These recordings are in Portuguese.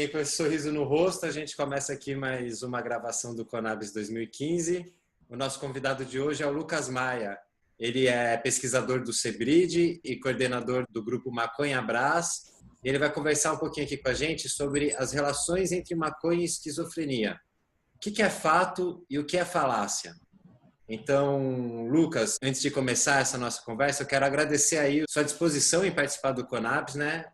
bem, com esse sorriso no rosto, a gente começa aqui mais uma gravação do Conabis 2015. O nosso convidado de hoje é o Lucas Maia. Ele é pesquisador do CEBRID e coordenador do grupo Maconha Brás. Ele vai conversar um pouquinho aqui com a gente sobre as relações entre maconha e esquizofrenia. O que é fato e o que é falácia? Então, Lucas, antes de começar essa nossa conversa, eu quero agradecer aí a sua disposição em participar do Conabis, né?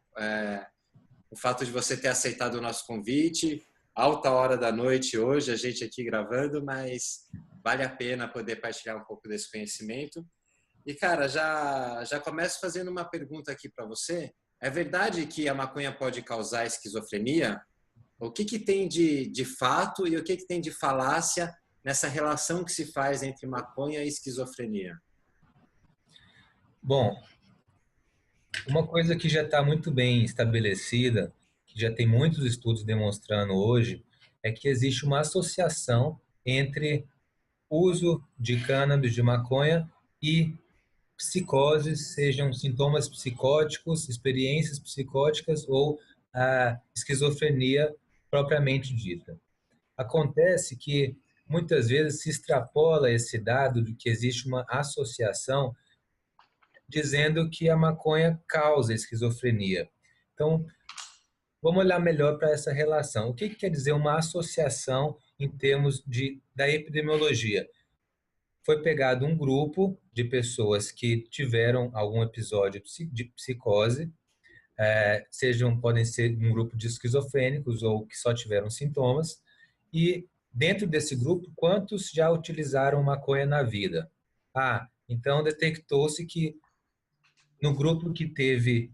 O fato de você ter aceitado o nosso convite, alta hora da noite hoje, a gente aqui gravando, mas vale a pena poder partilhar um pouco desse conhecimento. E, cara, já começo fazendo uma pergunta aqui para você. É verdade que a maconha pode causar esquizofrenia? O que tem de fato e o que tem de falácia nessa relação que se faz entre maconha e esquizofrenia? Bom, uma coisa que já está muito bem estabelecida, que já tem muitos estudos demonstrando hoje, é que existe uma associação entre uso de cannabis, de maconha e psicoses, sejam sintomas psicóticos, experiências psicóticas ou a esquizofrenia propriamente dita. Acontece que muitas vezes se extrapola esse dado de que existe uma associação dizendo que a maconha causa esquizofrenia. Então, vamos olhar melhor para essa relação. O que quer dizer uma associação em termos da epidemiologia? Foi pegado um grupo de pessoas que tiveram algum episódio de psicose, podem ser um grupo de esquizofrênicos ou que só tiveram sintomas, e dentro desse grupo, quantos já utilizaram maconha na vida? Então detectou-se que no grupo que teve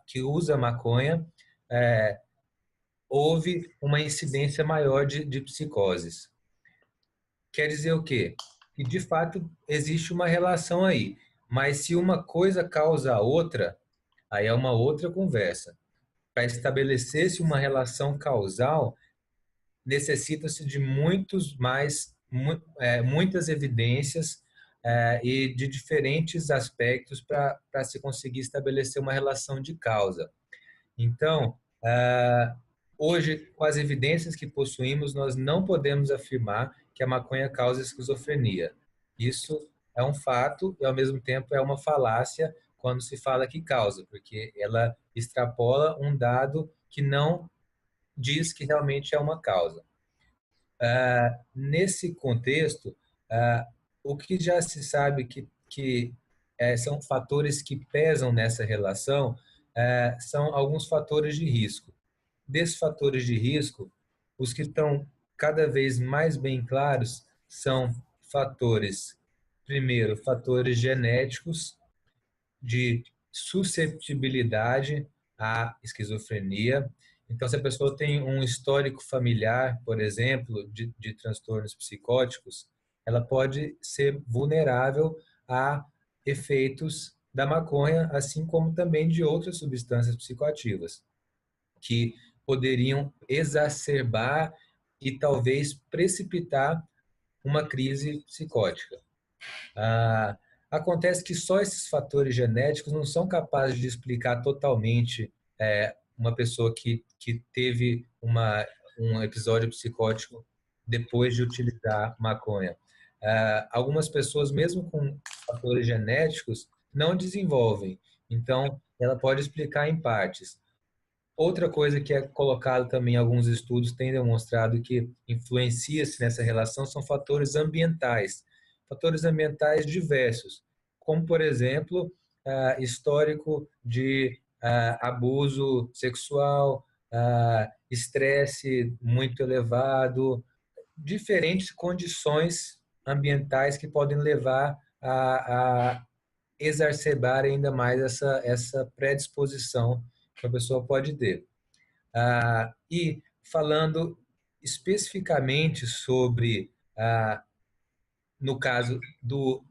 que usa maconha, houve uma incidência maior de psicoses. Quer dizer o quê? Que de fato existe uma relação aí, mas se uma coisa causa a outra, aí é uma outra conversa. Para estabelecer-se uma relação causal, necessita-se de muitas evidências e de diferentes aspectos para se conseguir estabelecer uma relação de causa. Então, hoje, com as evidências que possuímos, nós não podemos afirmar que a maconha causa esquizofrenia. Isso é um fato e, ao mesmo tempo, é uma falácia quando se fala que causa, porque ela extrapola um dado que não diz que realmente é uma causa. Nesse contexto, o que já se sabe que são fatores que pesam nessa relação são alguns fatores de risco. Desses fatores de risco, os que estão cada vez mais bem claros são fatores, primeiro, fatores genéticos de susceptibilidade à esquizofrenia. Então, se a pessoa tem um histórico familiar, por exemplo, de transtornos psicóticos, ela pode ser vulnerável a efeitos da maconha, assim como também de outras substâncias psicoativas, que poderiam exacerbar e talvez precipitar uma crise psicótica. Acontece que só esses fatores genéticos não são capazes de explicar totalmente uma pessoa que teve um episódio psicótico depois de utilizar maconha. Algumas pessoas, mesmo com fatores genéticos, não desenvolvem. Então, ela pode explicar em partes. Outra coisa que é colocado também em alguns estudos tem demonstrado que influencia-se nessa relação são fatores ambientais diversos, como, por exemplo, histórico de abuso sexual, estresse muito elevado, diferentes condições ambientais que podem levar a exacerbar ainda mais essa predisposição que a pessoa pode ter. E falando especificamente sobre, no caso do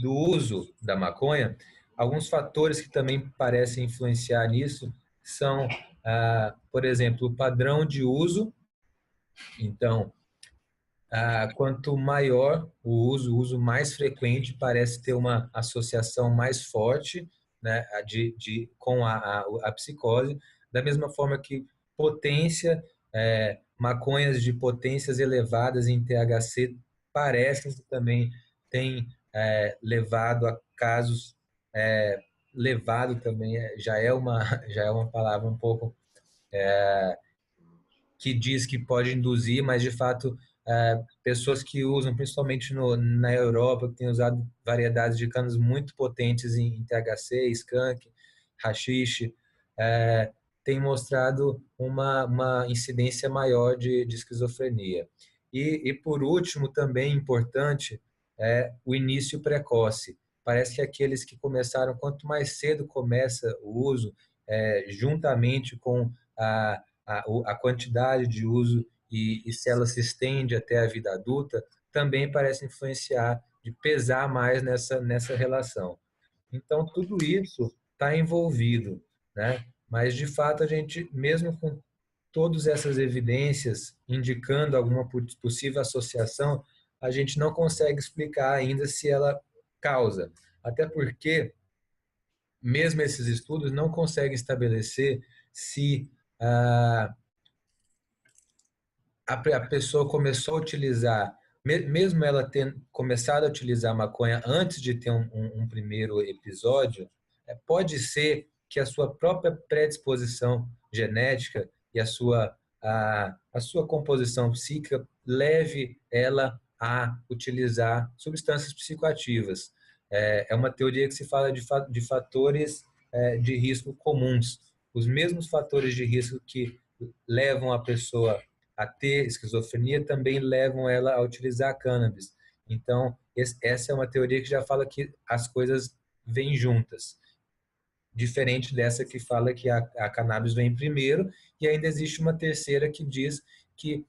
uso da maconha, alguns fatores que também parecem influenciar nisso são, por exemplo, o padrão de uso. Então, quanto maior o uso mais frequente parece ter uma associação mais forte, né, com a psicose, Da mesma forma que potência, maconhas de potências elevadas em THC parecem que também têm levado a casos, levado também já é uma palavra um pouco que diz que pode induzir, mas de fato pessoas que usam, principalmente na Europa, que têm usado variedades de canas muito potentes em THC, skunk, haxixe, tem mostrado uma incidência maior de esquizofrenia. E, por último, também importante, é o início precoce. Parece que aqueles que começaram, quanto mais cedo começa o uso, juntamente com a quantidade de uso e se ela se estende até a vida adulta, também parece influenciar, de pesar mais nessa relação. Então, tudo isso está envolvido, né? Mas, de fato, a gente, mesmo com todas essas evidências indicando alguma possível associação, a gente não consegue explicar ainda se ela causa. Até porque, mesmo esses estudos não conseguem estabelecer se ah, a pessoa começou a utilizar, mesmo ela tendo começado a utilizar maconha antes de ter um primeiro episódio, pode ser que a sua própria predisposição genética e a sua composição psíquica leve ela a utilizar substâncias psicoativas. É uma teoria que se fala de fatores de risco comuns. Os mesmos fatores de risco que levam a pessoa a ter esquizofrenia também levam ela a utilizar cannabis. Então, essa é uma teoria que já fala que as coisas vêm juntas, diferente dessa que fala que a cannabis vem primeiro, e ainda existe uma terceira que diz que,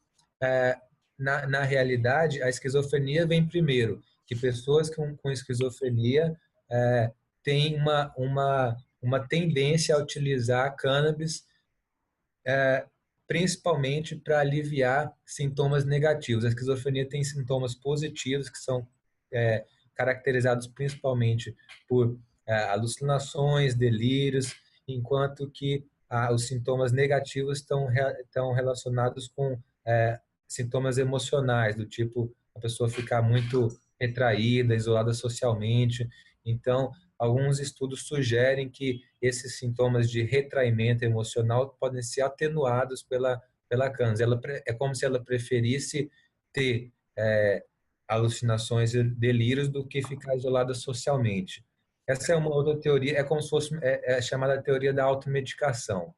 na realidade, a esquizofrenia vem primeiro, que pessoas com esquizofrenia têm uma tendência a utilizar cannabis principalmente para aliviar sintomas negativos. A esquizofrenia tem sintomas positivos que são caracterizados principalmente por alucinações, delírios, enquanto que os sintomas negativos estão relacionados com sintomas emocionais, do tipo a pessoa ficar muito retraída, isolada socialmente. Então, alguns estudos sugerem que esses sintomas de retraimento emocional podem ser atenuados pela cannabis. É como se ela preferisse ter alucinações e delírios do que ficar isolada socialmente. Essa é uma outra teoria, é como se fosse chamada teoria da automedicação.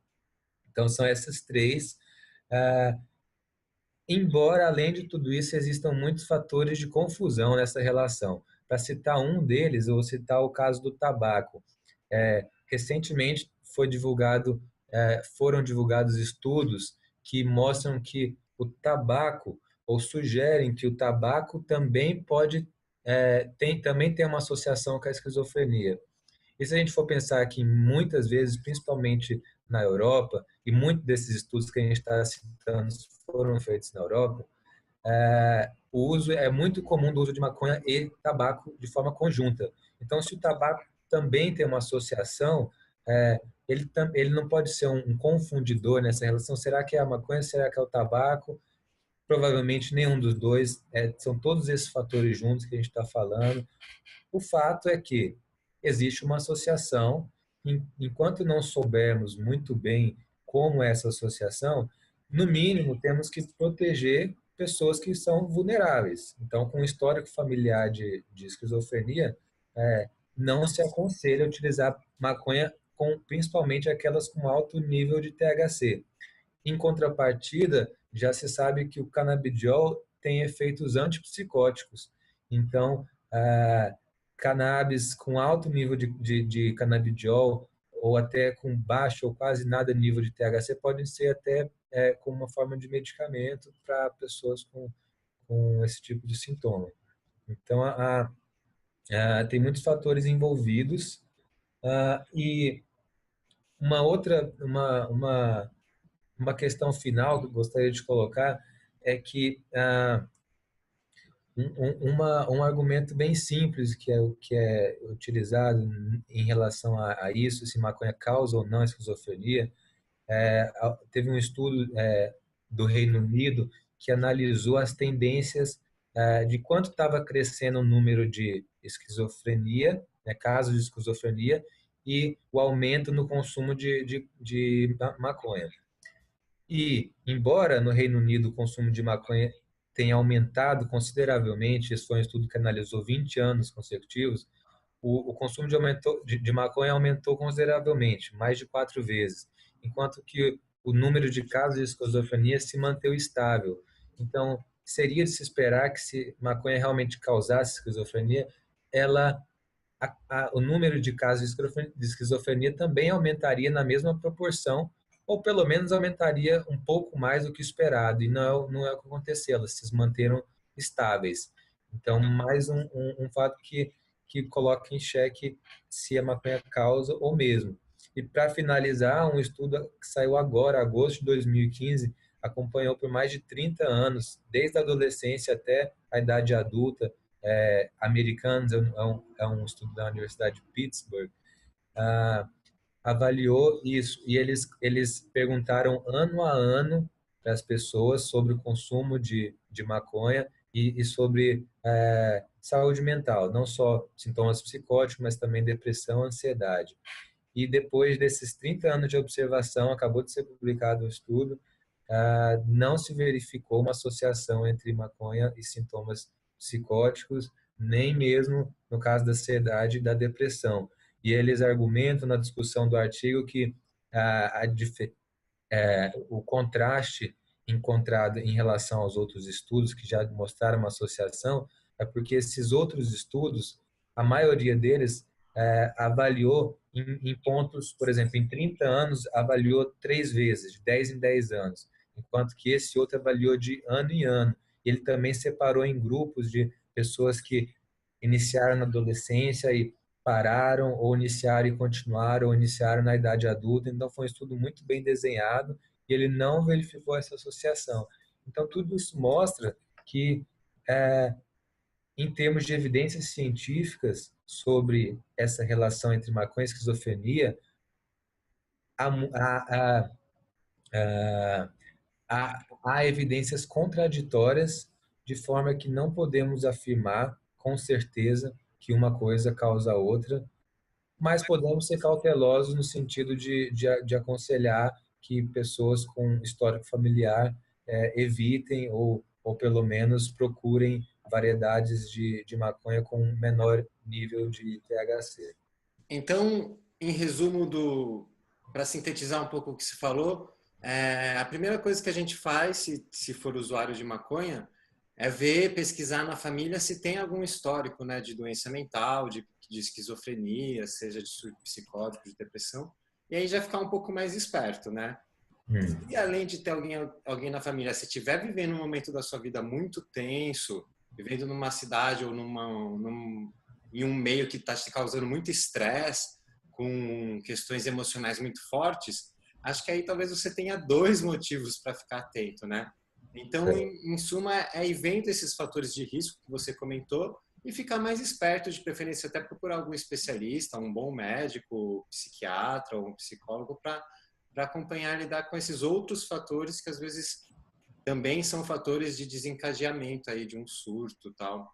Então, são essas três. Embora, além de tudo isso, existam muitos fatores de confusão nessa relação. Para citar um deles, eu vou citar o caso do tabaco. Recentemente foram divulgados estudos que mostram que o tabaco, ou sugerem que o tabaco também também tem uma associação com a esquizofrenia. E se a gente for pensar que muitas vezes, principalmente na Europa, e muitos desses estudos que a gente está citando foram feitos na Europa, o uso é muito comum do uso de maconha e tabaco de forma conjunta. Então, se o tabaco também tem uma associação, ele não pode ser um confundidor nessa relação. Será que é a maconha? Será que é o tabaco? Provavelmente nenhum dos dois. São todos esses fatores juntos que a gente está falando. O fato é que existe uma associação. Enquanto não soubermos muito bem como é essa associação, no mínimo temos que proteger pessoas que são vulneráveis. Então, com histórico familiar de esquizofrenia, não se aconselha utilizar maconha, principalmente aquelas com alto nível de THC. Em contrapartida, já se sabe que o canabidiol tem efeitos antipsicóticos. Então, cannabis com alto nível de canabidiol ou até com baixo ou quase nada nível de THC podem ser até como uma forma de medicamento para pessoas com esse tipo de sintoma. Então, tem muitos fatores envolvidos e uma questão final que eu gostaria de colocar é que um argumento bem simples que é utilizado em relação a isso, se maconha causa ou não esquizofrenia, teve um estudo do Reino Unido que analisou as tendências de quanto estava crescendo o número de esquizofrenia, né, casos de esquizofrenia, e o aumento no consumo de maconha. E, embora no Reino Unido o consumo de maconha tenha aumentado consideravelmente, esse foi um estudo que analisou 20 anos consecutivos, o consumo de maconha aumentou consideravelmente, mais de 4 vezes, enquanto que o número de casos de esquizofrenia se manteve estável. Então, seria de se esperar que se maconha realmente causasse esquizofrenia, ela, o número de casos de esquizofrenia também aumentaria na mesma proporção, ou pelo menos aumentaria um pouco mais do que esperado, e não é o que aconteceu, elas se manteram estáveis. Então, mais um fato que coloca em xeque se a maconha causa ou mesmo. E para finalizar, um estudo que saiu agora, agosto de 2015, acompanhou por mais de 30 anos, desde a adolescência até a idade adulta, americanos, é um estudo da Universidade de Pittsburgh, avaliou isso e eles perguntaram ano a ano para as pessoas sobre o consumo de maconha e sobre saúde mental, não só sintomas psicóticos, mas também depressão, ansiedade. E depois desses 30 anos de observação, acabou de ser publicado um estudo, não se verificou uma associação entre maconha e sintomas psicóticos, nem mesmo no caso da ansiedade e da depressão. E eles argumentam na discussão do artigo que o contraste encontrado em relação aos outros estudos que já mostraram uma associação é porque esses outros estudos, a maioria deles avaliou em pontos, por exemplo, em 30 anos avaliou 3 vezes, de 10 em 10 anos, enquanto que esse outro avaliou de ano em ano. Ele também separou em grupos de pessoas que iniciaram na adolescência e pararam, ou iniciaram e continuaram, ou iniciaram na idade adulta. Então, foi um estudo muito bem desenhado e ele não verificou essa associação. Então, tudo isso mostra que, em termos de evidências científicas sobre essa relação entre maconha e esquizofrenia, há, há, há, há evidências contraditórias, de forma que não podemos afirmar com certeza que uma coisa causa a outra, mas podemos ser cautelosos no sentido de aconselhar que pessoas com histórico familiar evitem ou pelo menos procurem variedades de maconha com menor nível de THC. Então, em resumo, para sintetizar um pouco o que se falou, a primeira coisa que a gente faz, se for usuário de maconha, é ver, pesquisar na família se tem algum histórico, né, de doença mental, de esquizofrenia, seja de surto psicótico, de depressão, e aí já ficar um pouco mais esperto, né? E além de ter alguém na família, se estiver vivendo um momento da sua vida muito tenso, vivendo numa cidade ou em um meio que está te causando muito estresse, com questões emocionais muito fortes, acho que aí talvez você tenha dois motivos para ficar atento, né? Então, em suma, é ir vendo esses fatores de risco que você comentou e ficar mais esperto, de preferência até procurar algum especialista, um bom médico, psiquiatra ou um psicólogo para acompanhar e lidar com esses outros fatores que às vezes também são fatores de desencadeamento aí de um surto, tal.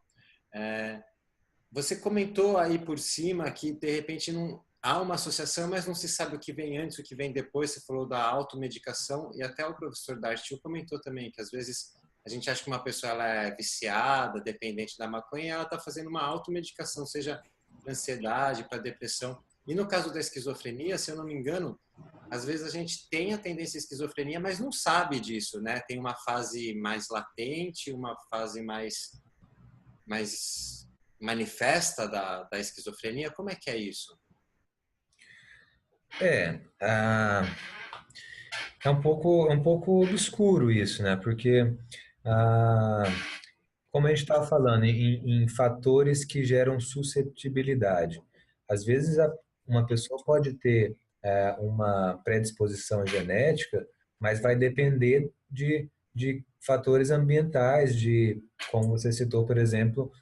Você comentou aí por cima que de repente não há uma associação, mas não se sabe o que vem antes, o que vem depois. Você falou da automedicação e até o professor Dartil comentou também que às vezes a gente acha que uma pessoa ela é viciada, dependente da maconha, e ela está fazendo uma automedicação, seja para ansiedade, para depressão. E no caso da esquizofrenia, se eu não me engano, às vezes a gente tem a tendência à esquizofrenia, mas não sabe disso, né? Tem uma fase mais latente, uma fase mais manifesta da esquizofrenia. Como é que é isso? É, ah, é um pouco obscuro isso, né? Porque, ah, como a gente estava falando, em fatores que geram susceptibilidade. Às vezes, uma pessoa pode ter uma predisposição genética, mas vai depender de fatores ambientais, como você citou, por exemplo,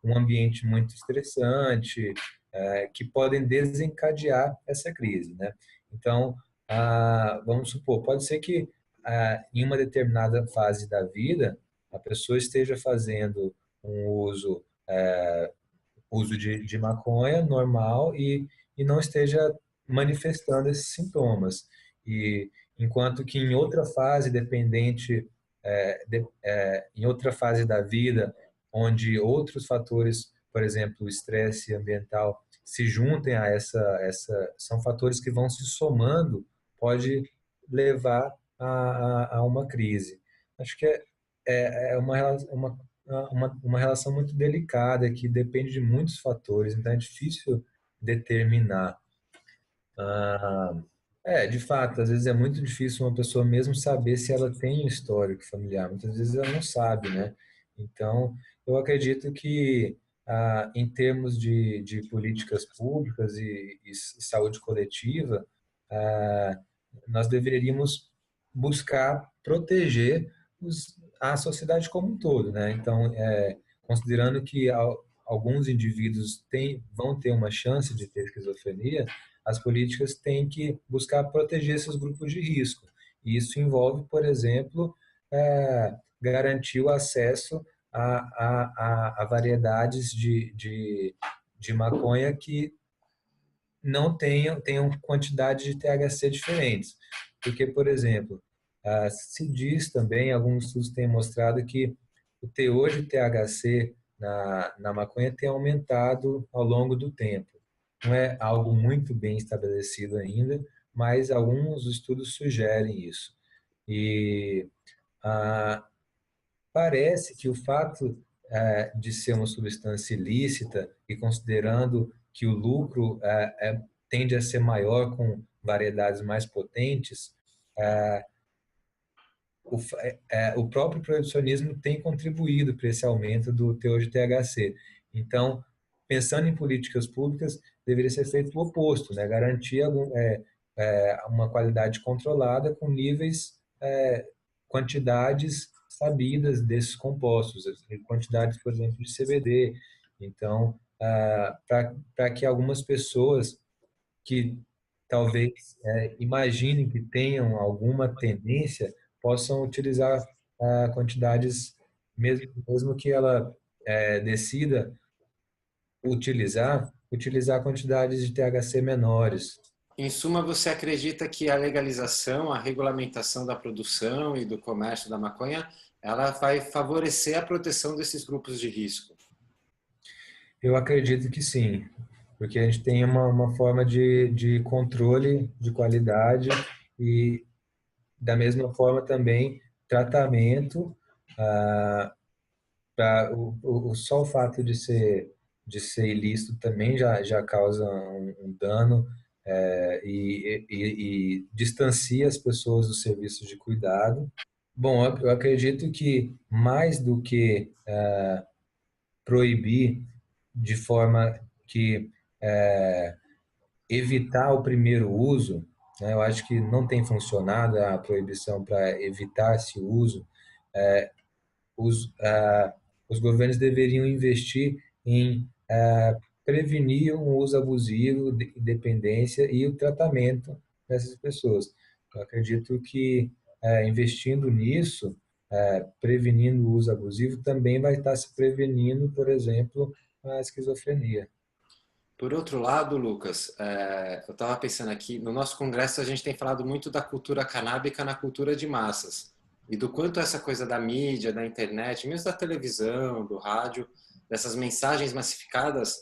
um ambiente muito estressante, que podem desencadear essa crise, né? Então, vamos supor, pode ser que em uma determinada fase da vida a pessoa esteja fazendo um uso de maconha normal e não esteja manifestando esses sintomas. E enquanto que em outra fase, em outra fase da vida, onde outros fatores, por exemplo, o estresse ambiental, se juntem a são fatores que vão se somando, pode levar a uma crise. Acho que é uma relação muito delicada que depende de muitos fatores, então é difícil determinar. Ah, de fato, às vezes é muito difícil uma pessoa mesmo saber se ela tem um histórico familiar. Muitas vezes ela não sabe, né? Então, eu acredito que, em termos de políticas públicas e saúde coletiva, ah, nós deveríamos buscar proteger a sociedade como um todo, né? Então, considerando que alguns indivíduos vão ter uma chance de ter esquizofrenia, as políticas têm que buscar proteger esses grupos de risco. E isso envolve, por exemplo, garantir o acesso a variedades de maconha que não tenham quantidade de THC diferentes. Porque, por exemplo, se diz também, alguns estudos têm mostrado que o teor de THC na maconha tem aumentado ao longo do tempo. Não é algo muito bem estabelecido ainda, mas alguns estudos sugerem isso. E ah, parece que o fato de ser uma substância ilícita e considerando que o lucro tende a ser maior com variedades mais potentes, o próprio proibicionismo tem contribuído para esse aumento do teor de THC. Então, pensando em políticas públicas, deveria ser feito o oposto, né? Garantir uma qualidade controlada com níveis, quantidades sabidas desses compostos, quantidades, por exemplo, de CBD. Então, para que algumas pessoas que talvez imaginem que tenham alguma tendência possam utilizar quantidades, mesmo que ela decida utilizar quantidades de THC menores. Em suma, você acredita que a legalização, a regulamentação da produção e do comércio da maconha, ela vai favorecer a proteção desses grupos de risco? Eu acredito que sim, porque a gente tem uma forma de controle de qualidade e, da mesma forma, também tratamento. Só o fato de ser ilícito também já causa um dano e distancia as pessoas do serviço de cuidado. Bom, eu acredito que mais do que proibir de forma que evitar o primeiro uso, né, eu acho que não tem funcionado a proibição para evitar esse uso. Os, os governos deveriam investir em prevenir um uso abusivo, dependência e o tratamento dessas pessoas. Eu acredito que investindo nisso, prevenindo o uso abusivo, também vai estar se prevenindo, por exemplo, a esquizofrenia. Por outro lado, Lucas, eu estava pensando aqui, no nosso congresso a gente tem falado muito da cultura canábica na cultura de massas e do quanto essa coisa da mídia, da internet, mesmo da televisão, do rádio, dessas mensagens massificadas,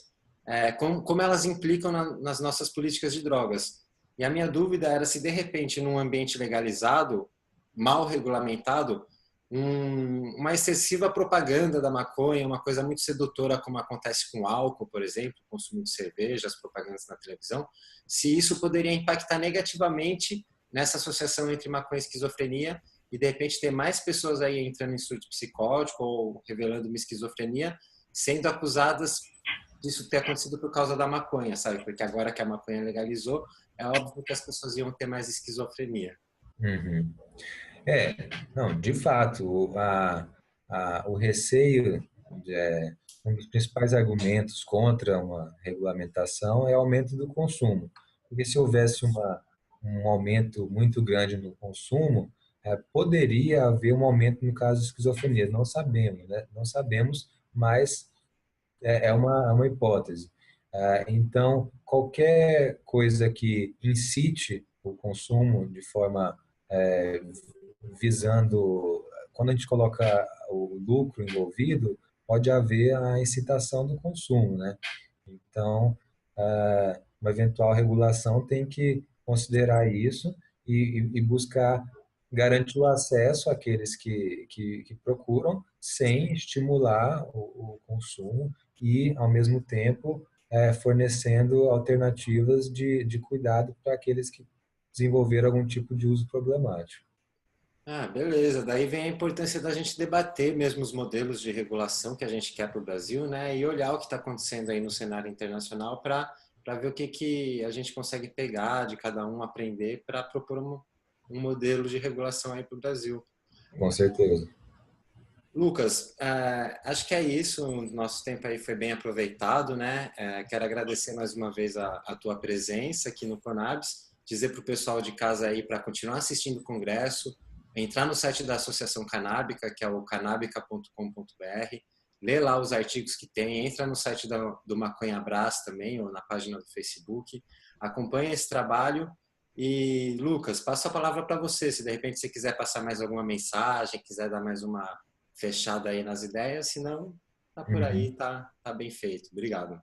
como elas implicam nas nossas políticas de drogas. E a minha dúvida era se de repente num ambiente legalizado, mal regulamentado, uma excessiva propaganda da maconha, uma coisa muito sedutora como acontece com o álcool, por exemplo, o consumo de cerveja, as propagandas na televisão, se isso poderia impactar negativamente nessa associação entre maconha e esquizofrenia e de repente ter mais pessoas aí entrando em surto psicótico ou revelando uma esquizofrenia, sendo acusadas disso ter acontecido por causa da maconha, sabe? Porque agora que a maconha legalizou, é óbvio que as pessoas iam ter mais esquizofrenia. Uhum. É, não, de fato, o receio, um dos principais argumentos contra uma regulamentação é o aumento do consumo. Porque se houvesse um aumento muito grande no consumo, poderia haver um aumento no caso de esquizofrenia. Não sabemos, né? Não sabemos, mas é uma hipótese. Então, qualquer coisa que incite o consumo de forma é, visando, quando a gente coloca o lucro envolvido, pode haver a incitação do consumo, né? Então, uma eventual regulação tem que considerar isso e buscar garantir o acesso àqueles que procuram, sem estimular o consumo e, ao mesmo tempo, fornecendo alternativas de cuidado para aqueles que desenvolveram algum tipo de uso problemático. Ah, beleza. Daí vem a importância da gente debater mesmo os modelos de regulação que a gente quer para o Brasil, né? E olhar o que está acontecendo aí no cenário internacional para ver o que, que a gente consegue pegar de cada um, aprender para propor um modelo de regulação aí para o Brasil. Com certeza. Lucas, acho que é isso. O nosso tempo aí foi bem aproveitado, né? Quero agradecer mais uma vez a tua presença aqui no Conabs, dizer para o pessoal de casa aí para continuar assistindo o congresso, entrar no site da Associação Canábica, que é o canábica.com.br, ler lá os artigos que tem, entra no site do Maconha Brás também, ou na página do Facebook, acompanha esse trabalho. E, Lucas, passo a palavra para você, se de repente você quiser passar mais alguma mensagem, quiser dar mais uma fechada aí nas ideias, senão tá por aí, Uhum. tá bem feito. Obrigado.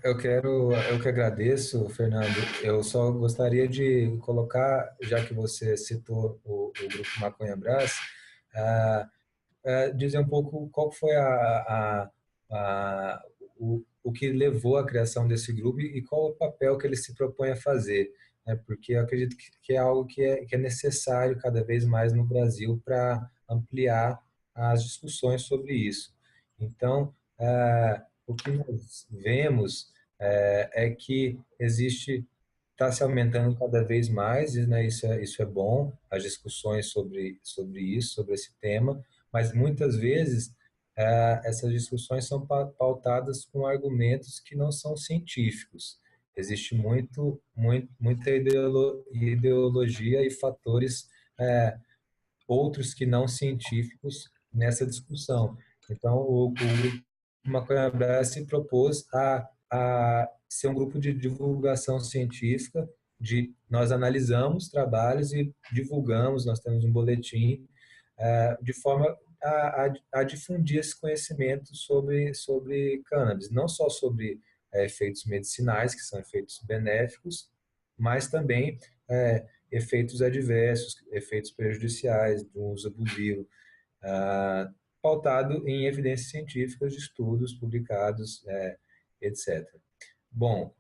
Eu que agradeço, Fernando. Eu só gostaria de colocar, já que você citou o grupo Maconha Brás, ah, dizer um pouco qual foi a, o que levou à criação desse grupo e qual o papel que ele se propõe a fazer, né? Porque eu acredito que é algo que é necessário cada vez mais no Brasil para ampliar as discussões sobre isso. Então, o que nós vemos é que existe está se aumentando cada vez mais, e, né, isso é bom, as discussões sobre isso, sobre esse tema, mas muitas vezes essas discussões são pautadas com argumentos que não são científicos. Existe muita ideologia e fatores outros que não científicos nessa discussão. Então, o Maconha Brás se propôs a ser um grupo de divulgação científica, nós analisamos trabalhos e divulgamos, nós temos um boletim, de forma a difundir esse conhecimento sobre cannabis, não só sobre efeitos medicinais, que são efeitos benéficos, mas também efeitos adversos, efeitos prejudiciais do uso abusivo, pautado em evidências científicas de estudos publicados, etc. Bom,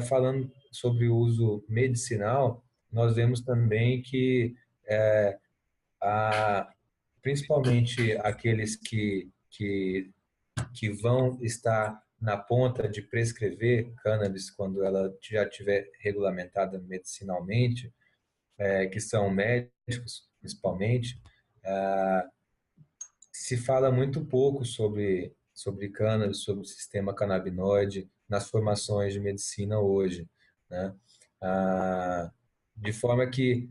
falando sobre o uso medicinal, nós vemos também que principalmente aqueles que vão estar na ponta de prescrever cannabis quando ela já estiver regulamentada medicinalmente, que são médicos, principalmente, se fala muito pouco sobre cannabis, sobre o sistema canabinoide nas formações de medicina hoje, né? De forma que,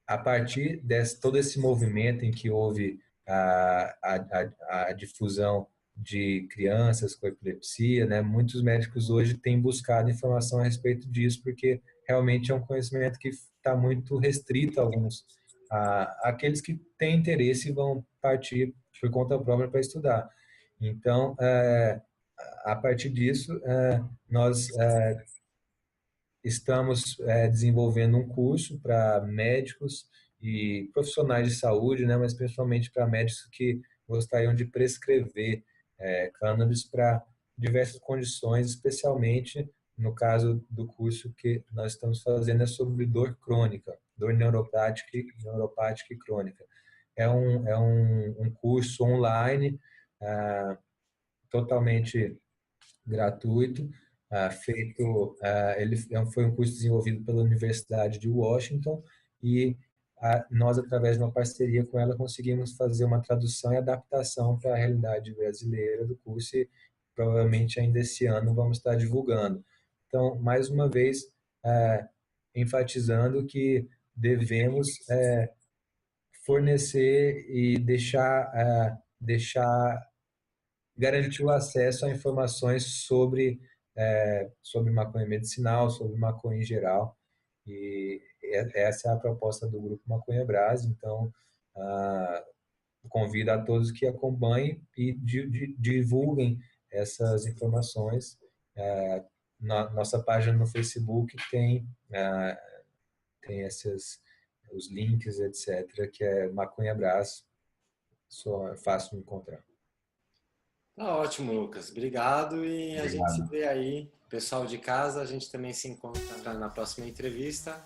a partir de todo esse movimento em que houve a difusão de crianças com epilepsia, né, muitos médicos hoje têm buscado informação a respeito disso, porque realmente é um conhecimento que está muito restrito a alguns. Aqueles que têm interesse vão partir por conta própria para estudar. Então, a partir disso, nós estamos desenvolvendo um curso para médicos e profissionais de saúde, né, mas principalmente para médicos que gostariam de prescrever cannabis para diversas condições, especialmente no caso do curso que nós estamos fazendo é sobre dor crônica, dor neuropática e crônica. É um curso online, totalmente gratuito, ele foi um curso desenvolvido pela Universidade de Washington e nós, através de uma parceria com ela, conseguimos fazer uma tradução e adaptação para a realidade brasileira do curso e provavelmente ainda esse ano vamos estar divulgando. Então, mais uma vez, enfatizando que devemos fornecer e garantir o acesso a informações sobre maconha medicinal, sobre maconha em geral. E essa é a proposta do Grupo Maconha Brás. Então, convido a todos que acompanhem e divulguem essas informações. Na nossa página no Facebook tem os links, etc., que é Maconha Brás, só é fácil de encontrar. Tá ótimo, Lucas. Obrigado e a gente se Obrigado. vê aí. Pessoal de casa, a gente também se encontra na próxima entrevista.